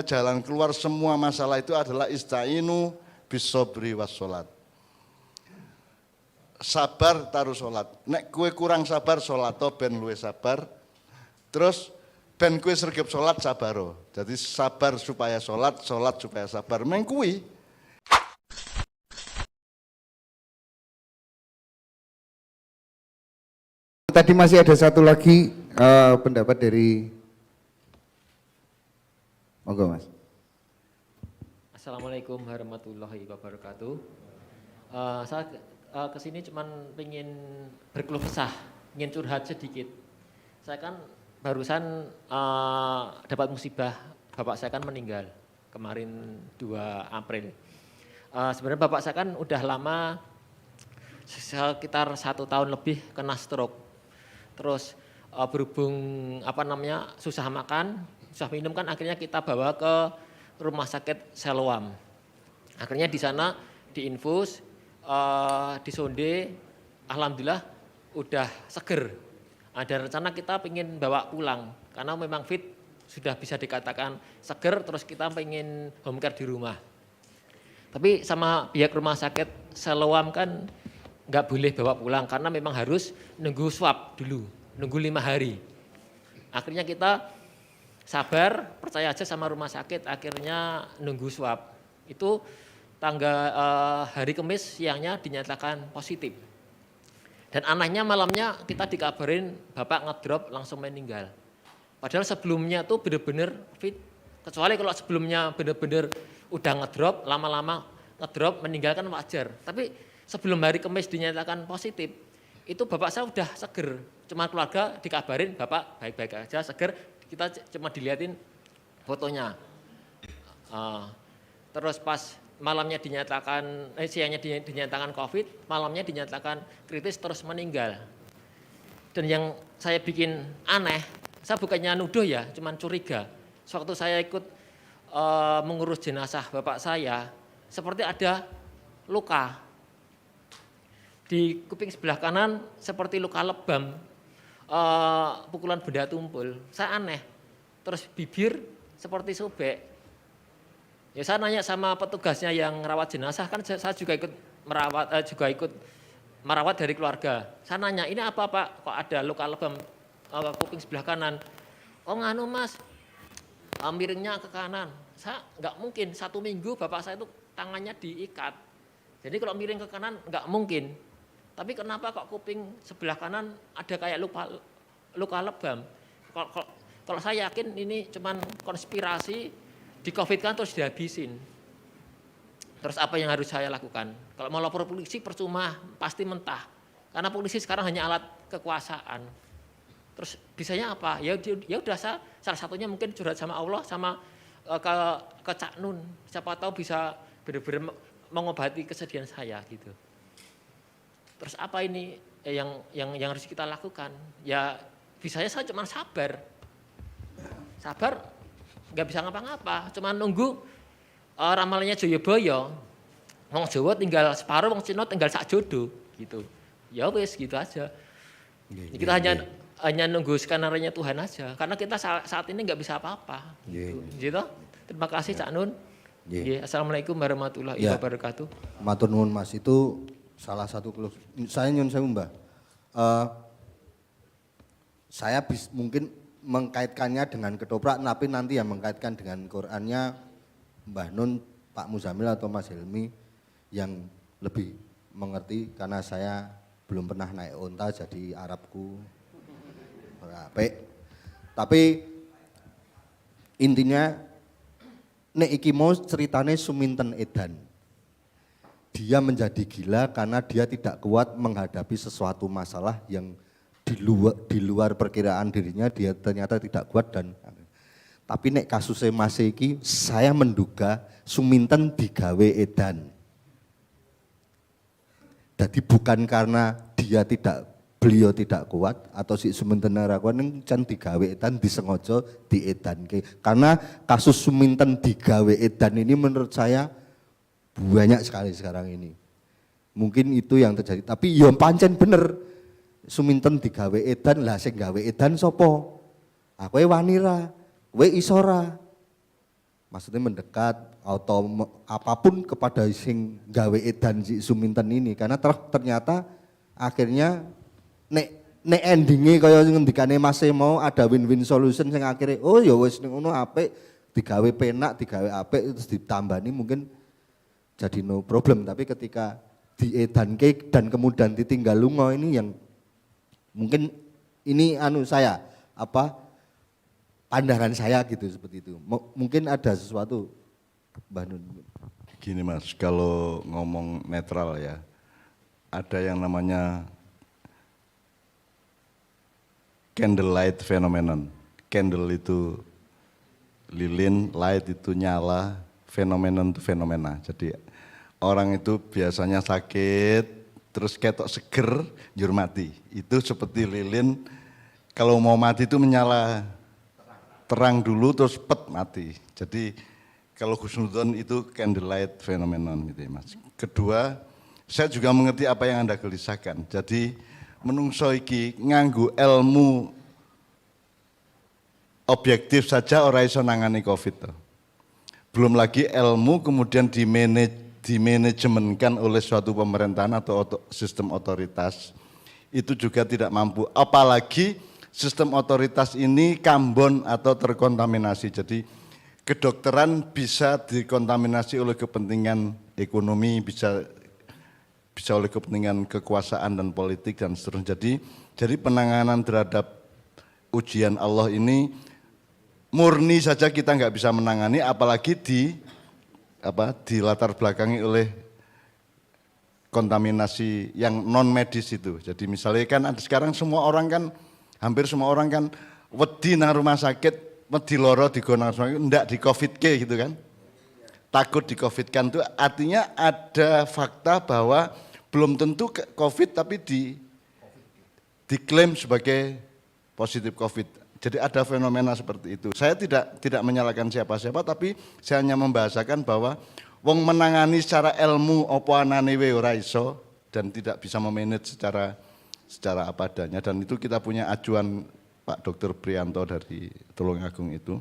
Jalan keluar semua masalah itu adalah ista'inu bisobri wassolat. Sabar taruh sholat. Nek kue kurang sabar sholat ben luwe sabar. Terus ben kue sergap sholat sabaro. Jadi sabar supaya sholat, sholat supaya sabar. Mengkui. Tadi masih ada satu lagi pendapat dari monggo Mas. Assalamualaikum warahmatullahi wabarakatuh. Saya kesini cuman pengen berkeluh kesah, ingin curhat sedikit. Saya kan barusan dapat musibah, bapak saya kan meninggal kemarin 2 April. Sebenarnya bapak saya kan udah lama, sekitar 1 tahun lebih kena stroke. Terus berhubung susah makan, susah minum kan akhirnya kita bawa ke rumah sakit Siloam. Akhirnya di sana diinfus, disonde, alhamdulillah udah seger. Ada rencana kita pengen bawa pulang karena memang fit, sudah bisa dikatakan seger, terus kita pengen home care di rumah. Tapi sama pihak rumah sakit Siloam kan nggak boleh bawa pulang karena memang harus nunggu swab dulu, nunggu 5 hari. Akhirnya kita sabar, percaya aja sama rumah sakit, akhirnya nunggu swab. Itu hari Kamis siangnya dinyatakan positif. Dan anehnya malamnya kita dikabarin bapak ngedrop langsung meninggal. Padahal sebelumnya tuh bener-bener fit, kecuali kalau sebelumnya bener-bener udah ngedrop, lama-lama ngedrop meninggal kan wajar. Tapi sebelum hari Kamis dinyatakan positif, itu bapak saya udah seger. Cuma keluarga dikabarin bapak baik-baik aja, seger. Kita cuma dilihatin fotonya. Terus pas malamnya dinyatakan, siangnya dinyatakan COVID, malamnya dinyatakan kritis terus meninggal. Dan yang saya bikin aneh, saya bukannya nuduh ya, cuman curiga. Sewaktu saya ikut mengurus jenazah bapak saya, seperti ada luka. Di kuping sebelah kanan seperti luka lebam, pukulan benda tumpul. Saya aneh. Terus bibir seperti sobek. Ya saya nanya sama petugasnya yang merawat jenazah, kan saya juga ikut merawat dari keluarga. Saya nanya, ini apa Pak? Kok ada luka lebam kuping sebelah kanan? Oh nganu Mas, miringnya ke kanan. Saya nggak mungkin, 1 minggu bapak saya itu tangannya diikat. Jadi kalau miring ke kanan nggak mungkin. Tapi kenapa kok kuping sebelah kanan ada kayak luka lebam? Kalau saya yakin ini cuman konspirasi, di COVID kan terus dihabisin. Terus apa yang harus saya lakukan? Kalau mau lapor polisi percuma, pasti mentah. Karena polisi sekarang hanya alat kekuasaan. Terus bisanya apa? Ya udah salah satunya mungkin curhat sama Allah, sama ke Cak Nun. Siapa tahu bisa benar-benar mengobati kesedihan saya gitu. Terus apa ini yang harus kita lakukan? Ya bisanya saya cuma sabar. Sabar nggak bisa ngapa-ngapa, cuma nunggu ramalannya Joyoboyo. Wong Jawa tinggal separuh, wong Cina tinggal sak jodoh gitu. Ya wis gitu aja. Kita hanya nunggu skenario Tuhan aja, karena kita saat ini nggak bisa apa-apa. Gitu. Terima kasih Cak Nun. Assalamualaikum warahmatullahi wabarakatuh. Matur nuwun Mas, itu salah satu saya nyun sewu Mbah. Saya mungkin mengkaitkannya dengan ketoprak, tapi nanti yang mengkaitkan dengan Qurannya Mbah Nun, Pak Muzamil atau Mas Helmi yang lebih mengerti, karena saya belum pernah naik onta jadi Arabku apik. Tapi intinya nek iki mau ceritane Suminten Edan. Dia menjadi gila karena dia tidak kuat menghadapi sesuatu masalah yang di luar perkiraan dirinya, dia ternyata tidak kuat. Dan tapi nek kasusnya Mas iki, saya menduga Suminten digawe edan. Jadi bukan karena beliau tidak kuat atau si Suminten ora kuat, can digawe edan, disengaja diedanke. Karena kasus Suminten digawe edan ini menurut saya banyak sekali sekarang ini. Mungkin itu yang terjadi, tapi ya pancen bener. Suminten digawe edan, lah sing gawe edan sapa? Kowe wani ra? Kowe iso ra? maksudnya mendekat atau apapun kepada sing gawe edan si Suminten ini, karena ternyata akhirnya nek endingnya kaya ngendikane Mas mau ada win-win solution sing akhirnya oh ya wis ngono apik digawe penak digawe apik terus ditambani mungkin jadi no problem, tapi ketika diedanke dan kemudian ditinggal lunga ini yang mungkin ini saya pandangan saya gitu seperti itu. Mungkin ada sesuatu Mbah Nun. Gini Mas, kalau ngomong netral ya, ada yang namanya candlelight phenomenon. Candle itu lilin, light itu nyala, phenomenon itu fenomena. Jadi orang itu biasanya sakit, terus ketok seger, njur mati. Itu seperti lilin, kalau mau mati itu menyala terang dulu terus pet mati. Jadi kalau husnudzon itu candlelight phenomenon gitu ya Mas. Kedua, saya juga mengerti apa yang Anda gelisahkan. Jadi menungso iki nganggo ilmu objektif saja ora iso nangani Covid toh. Belum lagi ilmu kemudian dimanajemenkan oleh suatu pemerintahan atau sistem otoritas itu juga tidak mampu. Apalagi sistem otoritas ini kambon atau terkontaminasi. Jadi kedokteran bisa dikontaminasi oleh kepentingan ekonomi, bisa oleh kepentingan kekuasaan dan politik dan seterusnya. Jadi penanganan terhadap ujian Allah ini murni saja kita nggak bisa menangani, apalagi di latar belakangi oleh kontaminasi yang non medis itu. Jadi misalnya kan sekarang semua orang kan hampir semua orang kan wedi nang rumah sakit, wedi loro digonang rumah sakit, ndak di Covid ke gitu kan. Takut di Covid kan itu artinya ada fakta bahwa belum tentu Covid tapi diklaim sebagai positif Covid. Jadi ada fenomena seperti itu. Saya tidak menyalahkan siapa-siapa, tapi saya hanya membahasakan bahwa wong menangani secara ilmu apa anane wae ora iso dan tidak bisa memanage secara apa adanya, dan itu kita punya ajuan Pak Dr. Prianto dari Tulungagung itu.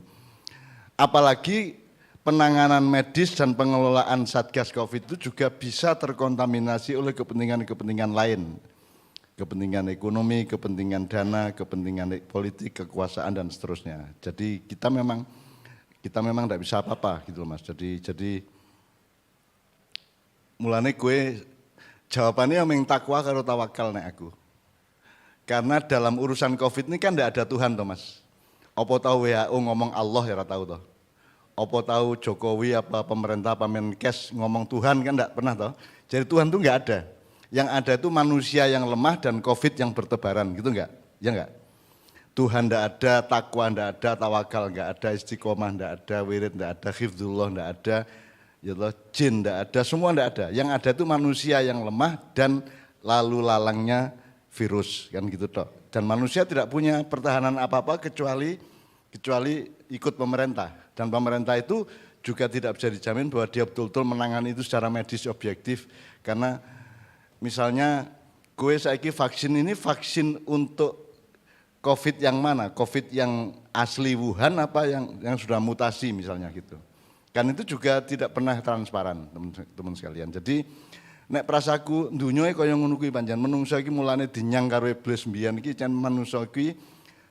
Apalagi penanganan medis dan pengelolaan Satgas Covid itu juga bisa terkontaminasi oleh kepentingan-kepentingan lain. Kepentingan ekonomi, kepentingan dana, kepentingan politik, kekuasaan dan seterusnya. Jadi kita memang tidak bisa apa-apa gitu loh Mas. Jadi mulane gue jawabannya yang takwa karo tawakal nek aku. Karena dalam urusan Covid ini kan tidak ada Tuhan toh Mas. Apa tahu WHO ngomong Allah ya tahu toh. Apa tahu Jokowi apa pemerintah apa Menkes ngomong Tuhan kan tidak pernah toh. Jadi Tuhan itu enggak ada. Yang ada itu manusia yang lemah dan Covid yang bertebaran gitu enggak? Ya enggak? Tuhan enggak ada, takwa enggak ada, tawakal enggak ada, istiqomah enggak ada, wirid enggak ada, hifdzullah enggak ada, ya Allah, jin enggak ada, semua enggak ada. Yang ada itu manusia yang lemah dan lalu lalangnya virus kan gitu toh. Dan manusia tidak punya pertahanan apa-apa kecuali ikut pemerintah. Dan pemerintah itu juga tidak bisa dijamin bahwa dia betul-betul menangani itu secara medis objektif. Karena misalnya gue saiki vaksin ini vaksin untuk Covid yang mana? Covid yang asli Wuhan apa yang sudah mutasi misalnya gitu. Kan itu juga tidak pernah transparan teman-teman sekalian. Jadi nek prasaku dunyoe kaya ngono kuwi pancen menungso iki mulane dinyang karo iblis mbiyen iki jan manungsa iki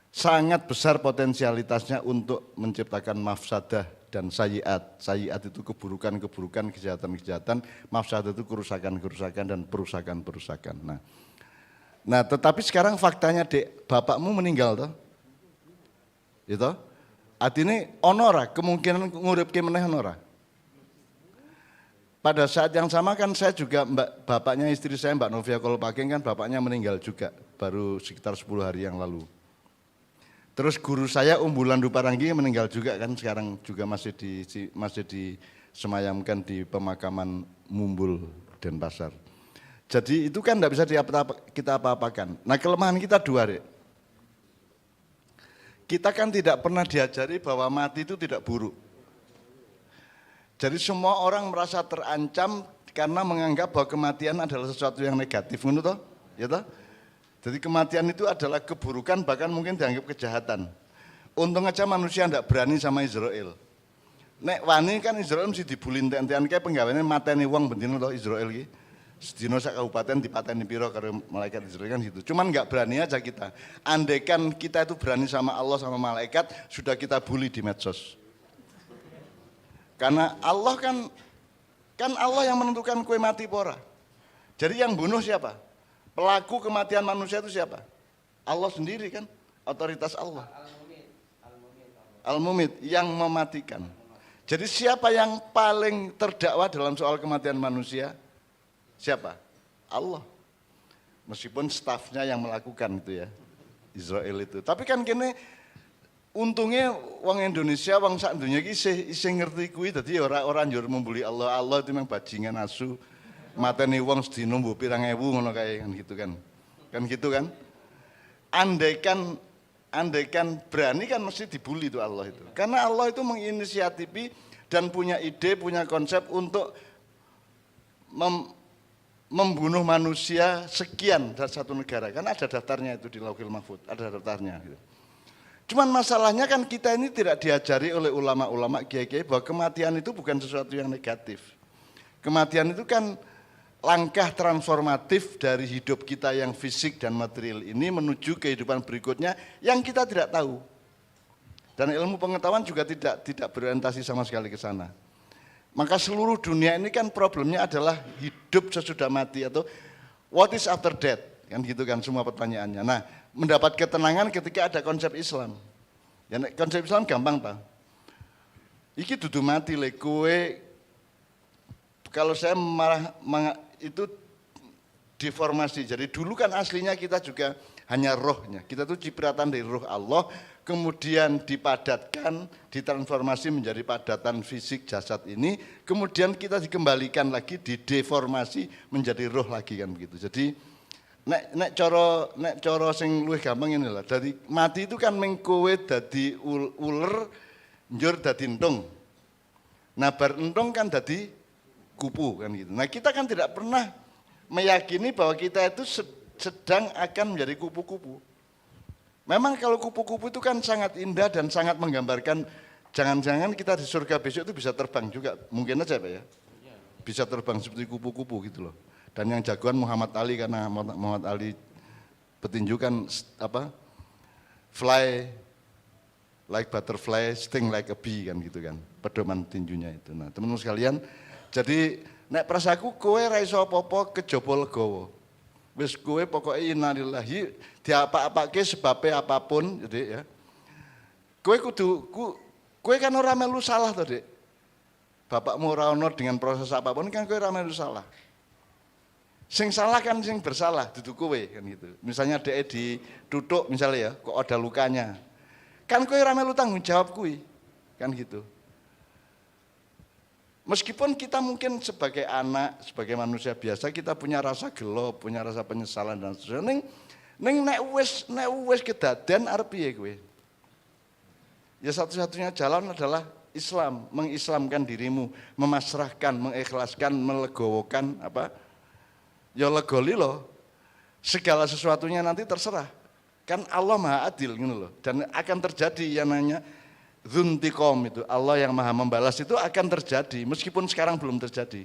sangat besar potensialitasnya untuk menciptakan mafsadah dan sayiat. Sayiat itu keburukan-keburukan, kejahatan-kejahatan, mafsadah itu kerusakan-kerusakan dan perusakan-perusakan. Nah, tetapi sekarang faktanya Dek, bapakmu meninggal toh. Gitu. Artinya ono ora kemungkinan nguripke meneh ono ora? Pada saat yang sama kan saya juga bapaknya istri saya Mbak Novia Kolopageng kan bapaknya meninggal juga baru sekitar 10 hari yang lalu. Terus guru saya Umbulan Duparanggi meninggal juga kan sekarang juga masih disemayamkan di pemakaman Mumbul Denpasar. Jadi itu kan tidak bisa kita apa-apakan. Nah kelemahan kita dua Dek. Kita kan tidak pernah diajari bahwa mati itu tidak buruk. Jadi semua orang merasa terancam karena menganggap bahwa kematian adalah sesuatu yang negatif, ngono toh? Ya toh? Jadi kematian itu adalah keburukan bahkan mungkin dianggap kejahatan. Untung aja manusia tidak berani sama Israel. Nek wani kan Israel mesti dibuli entek-entekan kae penggaweane mateni wong bendino to Israel iki. Sedina sak kabupaten dipateni piro karo malaikat Israel kan gitu. Cuman nggak berani aja kita. Andaikan kita itu berani sama Allah sama malaikat, sudah kita bully di medsos. Karena Allah kan Allah yang menentukan kue mati pora. Jadi yang bunuh siapa? Pelaku kematian manusia itu siapa? Allah sendiri kan, otoritas Allah. Al-Mumit yang mematikan. Jadi siapa yang paling terdakwa dalam soal kematian manusia? Siapa? Allah. Meskipun stafnya yang melakukan itu ya, Israel itu. Tapi kan kini untungnya wong Indonesia, wong sak dunia iki isih ngerti kuwi dadi ora njur membuli Allah. Allah itu memang bajingan asu. Mateni wong sedina mbok pirang ewu ngono kae kan gitu kan. Kan gitu kan? Andaikan berani kan mesti dibully itu Allah itu. Karena Allah itu menginisiatifi dan punya ide, punya konsep untuk membunuh manusia sekian dari satu negara. Kan ada daftarnya itu di Lauhil Mahfuz, ada daftarnya gitu. Cuman masalahnya kan kita ini tidak diajari oleh ulama-ulama kiai-kiai bahwa kematian itu bukan sesuatu yang negatif. Kematian itu kan langkah transformatif dari hidup kita yang fisik dan material ini menuju kehidupan berikutnya yang kita tidak tahu. Dan ilmu pengetahuan juga tidak berorientasi sama sekali ke sana. Maka seluruh dunia ini kan problemnya adalah hidup sesudah mati atau what is after death, kan gitu kan semua pertanyaannya. Nah, mendapat ketenangan ketika ada konsep Islam. Ya konsep Islam gampang Pak. Iki dudu mati le kowe, kalau saya itu deformasi. Jadi dulu kan aslinya kita juga hanya rohnya. Kita tuh cipratan dari roh Allah, kemudian dipadatkan, ditransformasi menjadi padatan fisik jasad ini, kemudian kita dikembalikan lagi, dideformasi menjadi roh lagi kan begitu. Jadi nek cara sing luwih gampang ini lah. Dari mati itu kan mengkowe dadi uler, njur dadi entung. Nah bar entung kan dadi kupu kan gitu. Nah kita kan tidak pernah meyakini bahwa kita itu sedang akan menjadi kupu-kupu. Memang kalau kupu-kupu itu kan sangat indah dan sangat menggambarkan jangan-jangan kita di surga besok itu bisa terbang juga. Mungkin aja Pak ya. Bisa terbang seperti kupu-kupu gitu loh. Dan yang jagoan Muhammad Ali karena Muhammad Ali petinju kan fly like butterfly, sting like a bee kan gitu kan. Pedoman tinjunya itu. Nah teman-teman sekalian, jadi nek prasaku kowe ra iso apa-apa kejaba legawa. Wis kowe pokoke innalillahi diapa-apake sebabe apapun jadi ya. Kowe kowe kan ora melu salah to, Dik. Bapakmu ora ono dengan proses apapun kan kowe ora melu salah. Sing salah kan sing bersalah, dudu kowe kan gitu. Misalnya dhek dituthuk misalnya ya, kok ada lukanya. Kan kowe ora melu tanggung jawab kuwi. Kan gitu. Meskipun kita mungkin sebagai anak, sebagai manusia biasa kita punya rasa gelo, punya rasa penyesalan dan seterusnya. Ning nek wis kedaden arep piye kowe? Ya satu-satunya jalan adalah Islam, mengislamkan dirimu, memasrahkan, mengikhlaskan, melegowokan ya legoli loh. Segala sesuatunya nanti terserah. Kan Allah Maha Adil gitu loh. Dan akan terjadi yang namanya Dzuntiqom itu, Allah yang maha membalas itu akan terjadi, meskipun sekarang belum terjadi.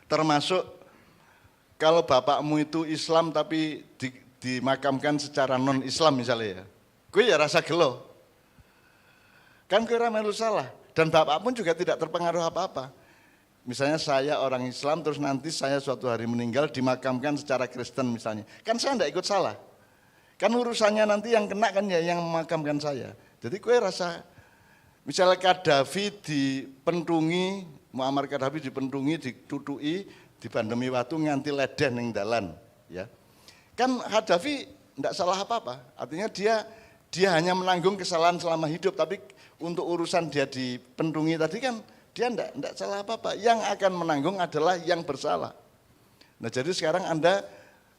Termasuk kalau bapakmu itu Islam tapi dimakamkan secara non-Islam misalnya ya, gue ya rasa gelo. Kan gue melu salah, dan bapak pun juga tidak terpengaruh apa-apa. Misalnya saya orang Islam, terus nanti saya suatu hari meninggal dimakamkan secara Kristen misalnya. Kan saya tidak ikut salah. Kan urusannya nanti yang kena kan ya yang memakamkan saya. Jadi kue rasa, misalnya Qaddafi dipentungi, Muammar Qaddafi dipentungi, ditutui, dibandemi watu nganti ledeh ning dalan, ya. Kan Qaddafi tidak salah apa-apa, artinya dia hanya menanggung kesalahan selama hidup, tapi untuk urusan dia dipentungi tadi kan dia tidak salah apa-apa. Yang akan menanggung adalah yang bersalah. Nah jadi sekarang Anda,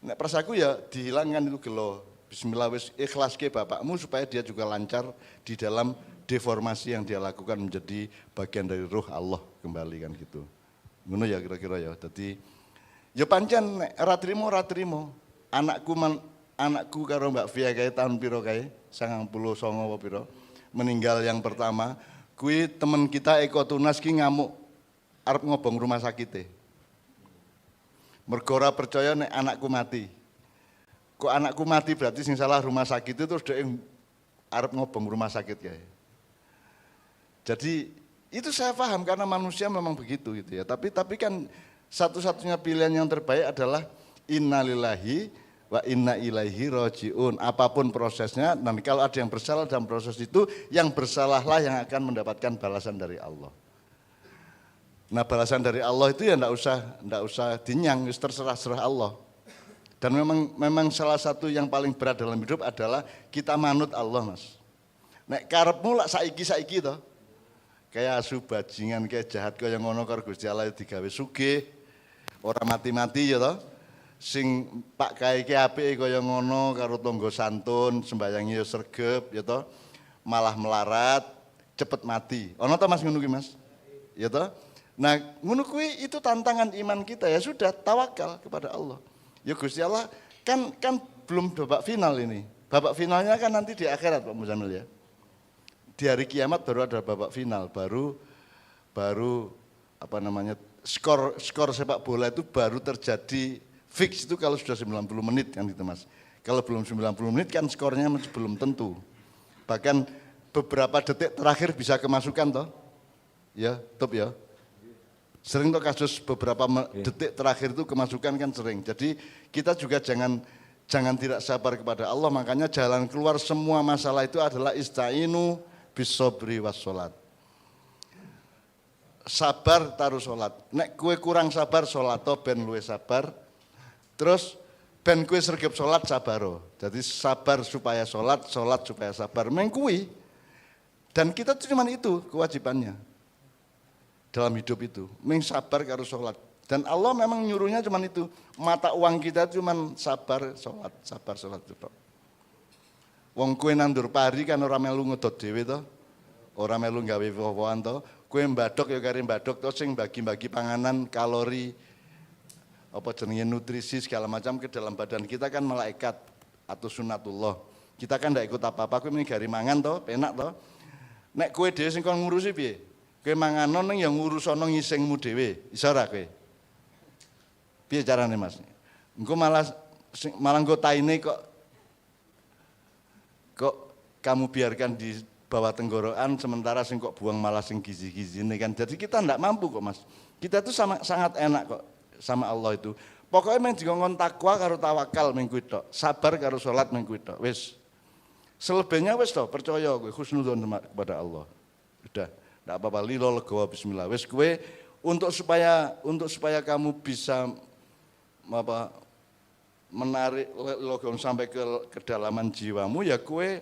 nek persaku ya dihilangkan itu gelo. Bismillah wis ikhlas ke bapakmu supaya dia juga lancar di dalam deformasi yang dia lakukan menjadi bagian dari ruh Allah kembali kan gitu. Ngono ya kira-kira ya. Jadi ya pancen ora trimo. Anakku karo Mbak Via kae tahun piro kae? 99 apa piro? Meninggal yang pertama. Kui temen kita Eko Tunas ki ngamuk arep ngobong rumah sakit. Mergo ora percaya nek anakku mati. Kok anakku mati berarti sing salah rumah sakit itu terus dhek arep ngobong rumah sakit kae. Jadi itu saya paham karena manusia memang begitu gitu ya. Tapi kan satu-satunya pilihan yang terbaik adalah innalillahi wa inna ilaihi rajiun. Apapun prosesnya, nanti kalau ada yang bersalah dalam proses itu, yang bersalahlah yang akan mendapatkan balasan dari Allah. Nah, balasan dari Allah itu ya enggak usah dinyang, terserah Allah. Dan memang salah satu yang paling berat dalam hidup adalah kita manut Allah, Mas. Nek karepmu lak saiki toh. Kayak asu bajingan, kayak jahat kaya ngono karo Gusti Allah digawe sugih. Ora mati-mati ya toh. Sing Pak Kiai ki apike kaya ngono karo tangga santun, sembayangi ya sregep ya toh. Malah melarat, cepet mati. Ono ta Mas ngono ki Mas? Ya toh? Nah, ngono kuwi itu tantangan iman kita ya sudah tawakal kepada Allah. Ya Gusti Allah kan belum babak final ini. Babak finalnya kan nanti di akhirat Pak Muzamil ya. Di hari kiamat baru ada babak final, baru apa namanya skor sepak bola itu baru terjadi fix itu kalau sudah 90 menit kan gitu Mas. Kalau belum 90 menit kan skornya masih belum tentu. Bahkan beberapa detik terakhir bisa kemasukan toh. Ya, top ya. Sering toh kasus beberapa detik terakhir itu kemasukan kan sering. Jadi kita juga jangan tidak sabar kepada Allah, makanya jalan keluar semua masalah itu adalah istainu bisobri wassolat. Sabar taruh solat. Nek kue kurang sabar solat to ben luwe sabar. Terus ben kue sregep solat sabaro. Jadi sabar supaya solat supaya sabar. Mengkui. Dan kita cuma itu kewajibannya dalam hidup itu. Meng sabar karo solat. Dan Allah memang nyuruhnya cuma itu. Mata uang kita cuma sabar solat itu. Wong kue nandur pari kan ora melu ngedot dhewe to. Ora melu gawe woh-wohan to. Kue mbadok ya kare mbadok to sing bagi-bagi panganan, kalori, apa jenenge nutrisi segala macam ke dalam badan kita kan malaikat atau sunatullah. Kita kan ndak ikut apa-apa, kue mending gari mangan to, penak to. Nek kue dhewe sing kon ngurusi piye? Kue manganon ning ya ngurusono ngisingmu dhewe. Iso ora kowe? Piye carane Mas? Engko malah engko taine kok kamu biarkan di bawah tenggorokan sementara sing kok buang malah sing gizi-gizi ini kan. Jadi kita enggak mampu kok Mas. Kita tuh sangat enak kok sama Allah itu. Pokoknya main dikongkon takwa karo tawakal minggu itu. Sabar karo sholat minggu itu. Wis. Selebihnya wis toh percaya gue husnudzon kepada Allah. Udah, enggak apa-apa lilo legowo bismillah. Wis gue untuk supaya kamu bisa menarik logon sampai ke kedalaman jiwamu ya kue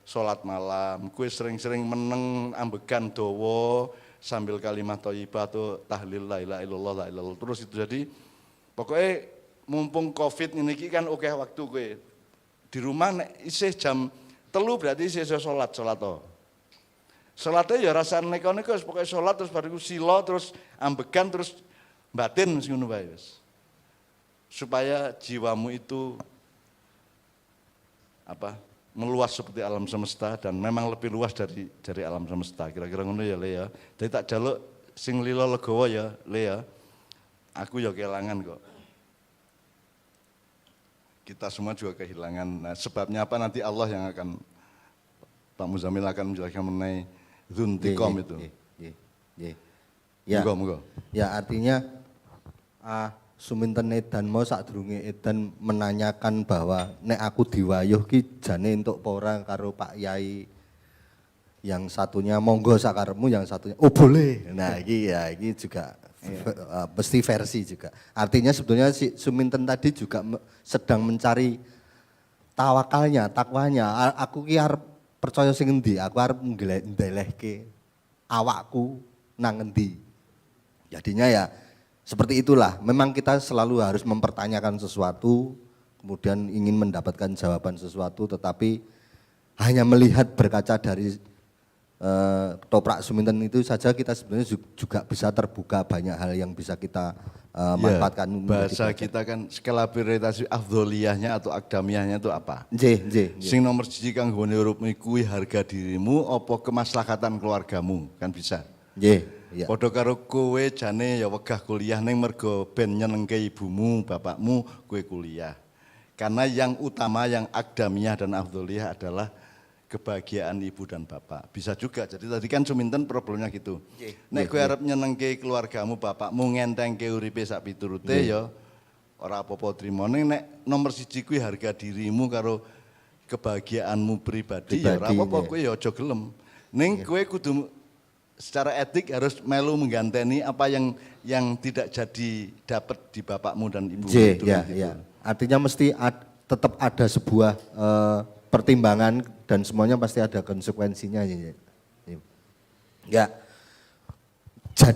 sholat malam, kue sering-sering meneng ambegan dowo sambil kalimat thayyibah atau tahlil la ilaha illallah la ilallah terus itu. Jadi pokoknya mumpung covid ini kan oke waktu kue di rumah nek isih jam 3 berarti isih sholat to. Sholatnya ya rasa neko-neko pokoknya sholat terus bariku silo terus ambegan terus batin sing ngono wae wis. Supaya jiwamu itu meluas seperti alam semesta dan memang lebih luas dari alam semesta. Kira-kira ngono ya Le ya. Jadi tak jaluk sing lilo legowo ya Le ya. Aku ya kehilangan kok. Kita semua juga kehilangan. Nah, sebabnya apa nanti Allah yang akan Pak Muzamil akan menjelaskan mengenai dzuntiqom itu. Ya. Monggo. Ya artinya suminten edan mau sadurunge edan menanyakan bahwa nek aku diwayuh ki jane entuk apa ora karo Pak Yai. Yang satunya monggo sakarepmu, yang satunya oh boleh. Nah, ini juga mesti versi juga. Artinya sebetulnya si suminten tadi juga sedang mencari tawakalnya, takwanya. Aku ki arep percaya sing endi? Aku arep ndelehke awakku nang endi. Jadinya ya seperti itulah, memang kita selalu harus mempertanyakan sesuatu, kemudian ingin mendapatkan jawaban sesuatu, tetapi hanya melihat berkaca dari ketoprak Suminten itu saja kita sebenarnya juga bisa terbuka banyak hal yang bisa kita manfaatkan. Bahasa kita kan skalabilitas afdholiyahnya atau akdamiyahnya itu apa? Nggih. Sing nomor 1 kang nggone uripmu kuwi harga dirimu apa kemaslahatan keluargamu kan bisa. Nggih, iya. Padha karo kowe jane ya wegah kuliah ning mergo ben nyenengke ibumu, bapakmu, kowe kuliah. Karena yang utama yang akdamiyah dan afdholiyah adalah kebahagiaan ibu dan bapak. Bisa juga. Jadi tadi kan Suminten problemnya gitu. Nek kowe arep nyenengke keluargamu, bapakmu, ngentengke uripe sak piturute ya ora apa-apa trimo. Ning nek nomor 1 kuwi harga dirimu karo kebahagiaanmu pribadi ya ora apa-apa kowe ya aja gelem. Ning kowe kudu secara etik harus melu mengganteni apa yang tidak jadi dapat di bapakmu dan ibumu itu. Ya. Artinya mesti tetap ada sebuah pertimbangan dan semuanya pasti ada konsekuensinya. Ya. Jadi